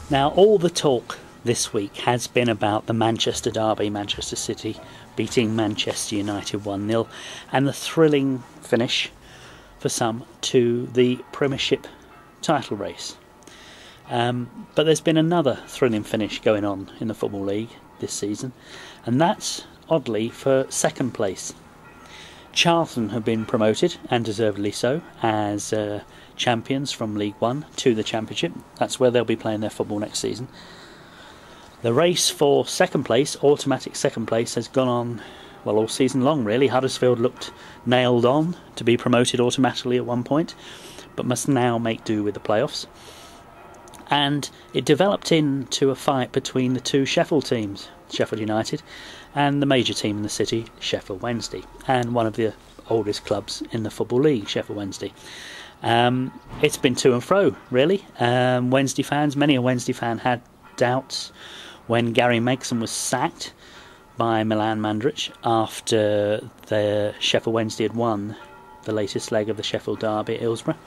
Now, all the talk this week has been about the Manchester derby, Manchester City beating Manchester United 1-0, and the thrilling finish for some to the Premiership title race. But there's been another thrilling finish going on in the Football League this season, and that's, oddly, for second place. Charlton have been promoted, and deservedly so, as champions from League One to the Championship. That's where they'll be playing their football next season. The race for second place, automatic second place, has gone on, well, all season long really. Huddersfield looked nailed on to be promoted automatically at one point, but must now make do with the playoffs. And it developed into a fight between the two Sheffield teams, Sheffield United, and the major team in the city, Sheffield Wednesday, and one of the oldest clubs in the Football League, Sheffield Wednesday. It's been to and fro, really. Many a Wednesday fan had doubts when Gary Megson was sacked by Milan Mandaric after the Sheffield Wednesday had won the latest leg of the Sheffield derby at Hillsborough.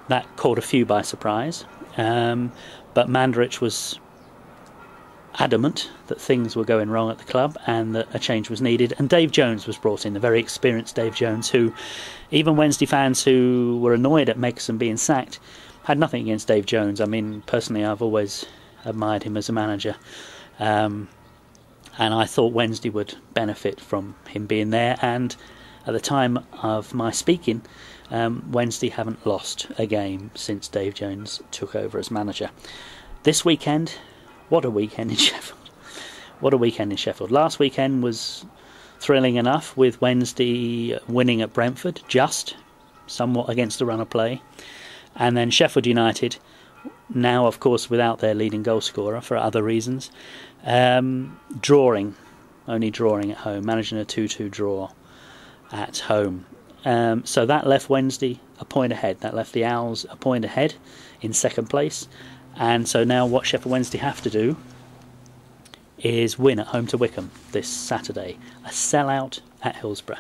That caught a few by surprise, but Mandaric was adamant that things were going wrong at the club and that a change was needed, and Dave Jones was brought in, the very experienced Dave Jones, who even Wednesday fans who were annoyed at Megson being sacked had nothing against Dave Jones. I mean, personally, I've always admired him as a manager, and I thought Wednesday would benefit from him being there. And at the time of my speaking, Wednesday haven't lost a game since Dave Jones took over as manager. This weekend, what a weekend in Sheffield. What a weekend in Sheffield. Last weekend was thrilling enough, with Wednesday winning at Brentford, just somewhat against the run of play. And then Sheffield United, now of course without their leading goal scorer for other reasons, only drawing at home, managing a 2-2 draw at home. So that left Wednesday a point ahead. That left the Owls a point ahead in second place. And so now what Sheffield Wednesday have to do is win at home to Wycombe this Saturday. A sellout at Hillsborough.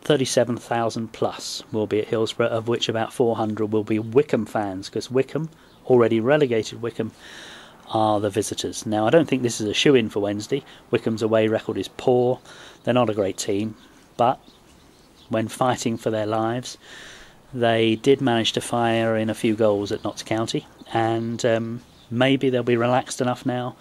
37,000 plus will be at Hillsborough, of which about 400 will be Wycombe fans, because Wycombe, already relegated Wycombe, are the visitors. Now, I don't think this is a shoe-in for Wednesday. Wycombe's away record is poor. They're not a great team, but when fighting for their lives, they did manage to fire in a few goals at Notts County, and maybe they'll be relaxed enough now,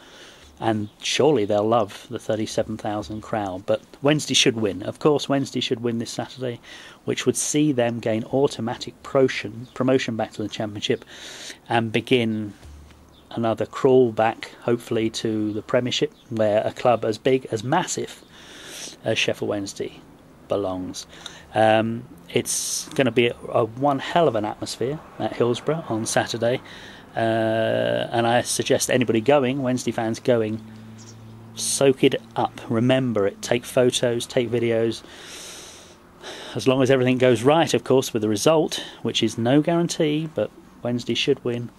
and surely they'll love the 37,000 crowd. But Wednesday should win. Of course, Wednesday should win this Saturday, which would see them gain automatic promotion back to the Championship and begin another crawl back, hopefully, to the Premiership, where a club as big, as massive as Sheffield Wednesday belongs. It's going to be one hell of an atmosphere at Hillsborough on Saturday, and I suggest anybody going, Wednesday fans going, soak it up, remember it, take photos, take videos, as long as everything goes right, of course, with the result, which is no guarantee, but Wednesday should win.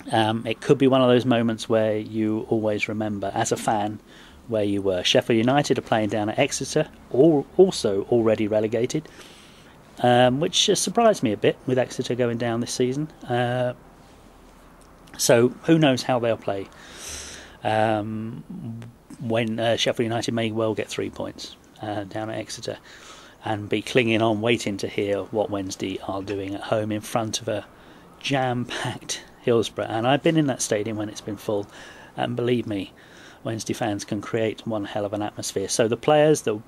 It could be one of those moments where you always remember, as a fan, where you were. Sheffield United are playing down at Exeter, also already relegated, which surprised me a bit, with Exeter going down this season. So who knows how they'll play. When Sheffield United may well get 3 points down at Exeter and be clinging on, waiting to hear what Wednesday are doing at home in front of a jam-packed Hillsborough. And I've been in that stadium when it's been full, and believe me, Wednesday fans can create one hell of an atmosphere. So the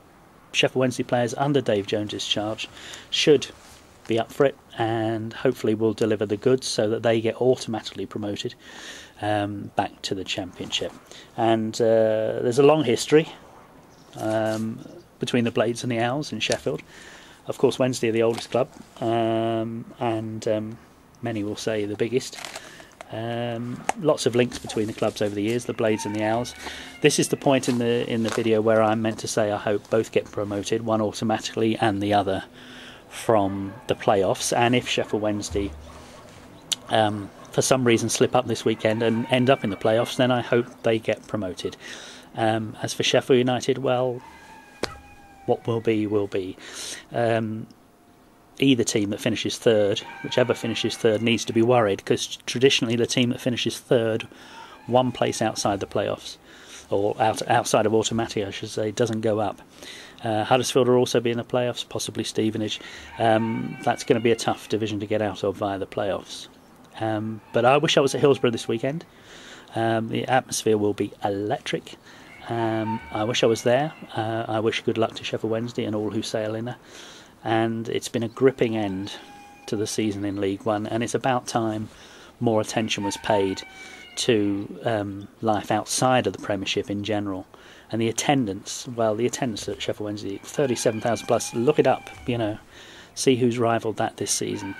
Sheffield Wednesday players under Dave Jones's charge, should be up for it, and hopefully will deliver the goods so that they get automatically promoted back to the Championship. And there's a long history between the Blades and the Owls in Sheffield. Of course, Wednesday are the oldest club, and many will say the biggest. Lots of links between the clubs over the years, the Blades and the Owls. This is the point in the video where I'm meant to say I hope both get promoted, one automatically and the other from the playoffs. And if Sheffield Wednesday for some reason slip up this weekend and end up in the playoffs, then I hope they get promoted. As for Sheffield United, well, what will be will be. either team that finishes third, whichever finishes third, needs to be worried, because traditionally the team that finishes third, one place outside the playoffs, or outside of automatic, I should say, doesn't go up. Huddersfield will also be in the playoffs, possibly Stevenage. That's going to be a tough division to get out of via the playoffs. But I wish I was at Hillsborough this weekend. The atmosphere will be electric. I wish I was there. I wish good luck to Sheffield Wednesday and all who sail in her. And it's been a gripping end to the season in League One, and it's about time more attention was paid to life outside of the Premiership in general. And the attendance at Sheffield Wednesday, 37,000 plus, look it up, see who's rivalled that this season.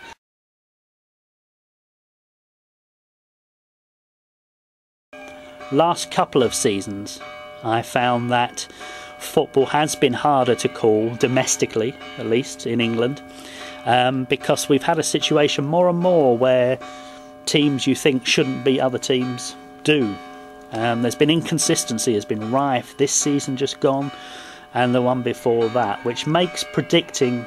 Last couple of seasons, I found that football has been harder to call, domestically at least, in England, because we've had a situation more and more where teams you think shouldn't beat other teams do. There's been inconsistency, has been rife this season just gone and the one before that, which makes predicting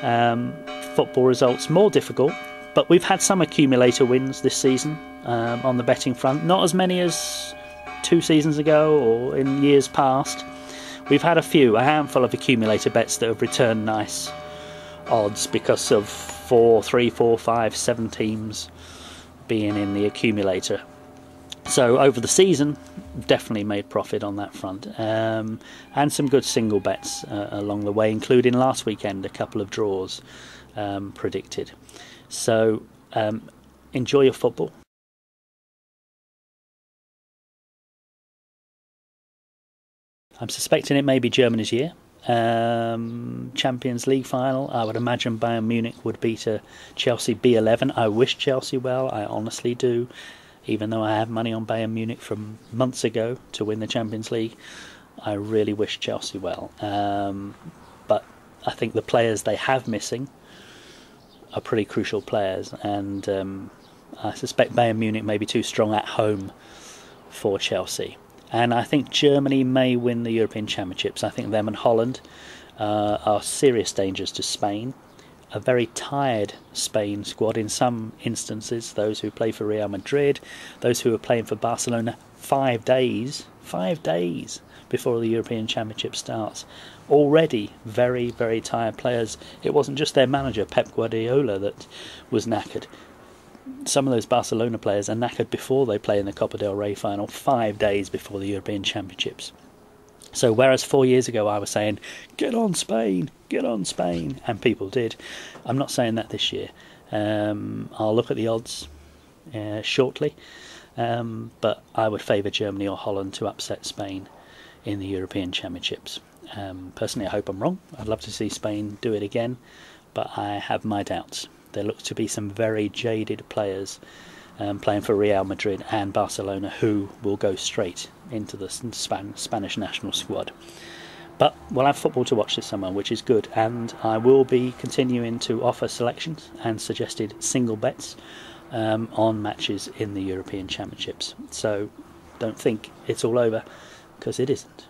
football results more difficult. But we've had some accumulator wins this season on the betting front, not as many as 2 seasons ago or in years past. We've had a handful of accumulator bets that have returned nice odds because of 4, 3, 4, 5, 7 teams being in the accumulator. So over the season, definitely made profit on that front, and some good single bets along the way, including last weekend a couple of draws predicted. So enjoy your football. I'm suspecting it may be Germany's year. Champions League final, I would imagine Bayern Munich would beat a Chelsea B11. I wish Chelsea well, I honestly do. Even though I have money on Bayern Munich from months ago to win the Champions League, I really wish Chelsea well. But I think the players they have missing are pretty crucial players, and I suspect Bayern Munich may be too strong at home for Chelsea. And I think Germany may win the European Championships. I think them and Holland are serious dangers to Spain. A very tired Spain squad in some instances, those who play for Real Madrid, those who are playing for Barcelona 5 days before the European Championship starts. Already very, very tired players. It wasn't just their manager, Pep Guardiola, that was knackered. Some of those Barcelona players are knackered before they play in the Copa del Rey final, 5 days before the European Championships. So whereas 4 years ago I was saying, get on Spain, and people did, I'm not saying that this year. I'll look at the odds shortly, but I would favour Germany or Holland to upset Spain in the European Championships. Personally, I hope I'm wrong. I'd love to see Spain do it again, but I have my doubts. There looks to be some very jaded players playing for Real Madrid and Barcelona who will go straight into the Spanish national squad. But we'll have football to watch this summer, which is good, and I will be continuing to offer selections and suggested single bets on matches in the European Championships. So don't think it's all over, because it isn't.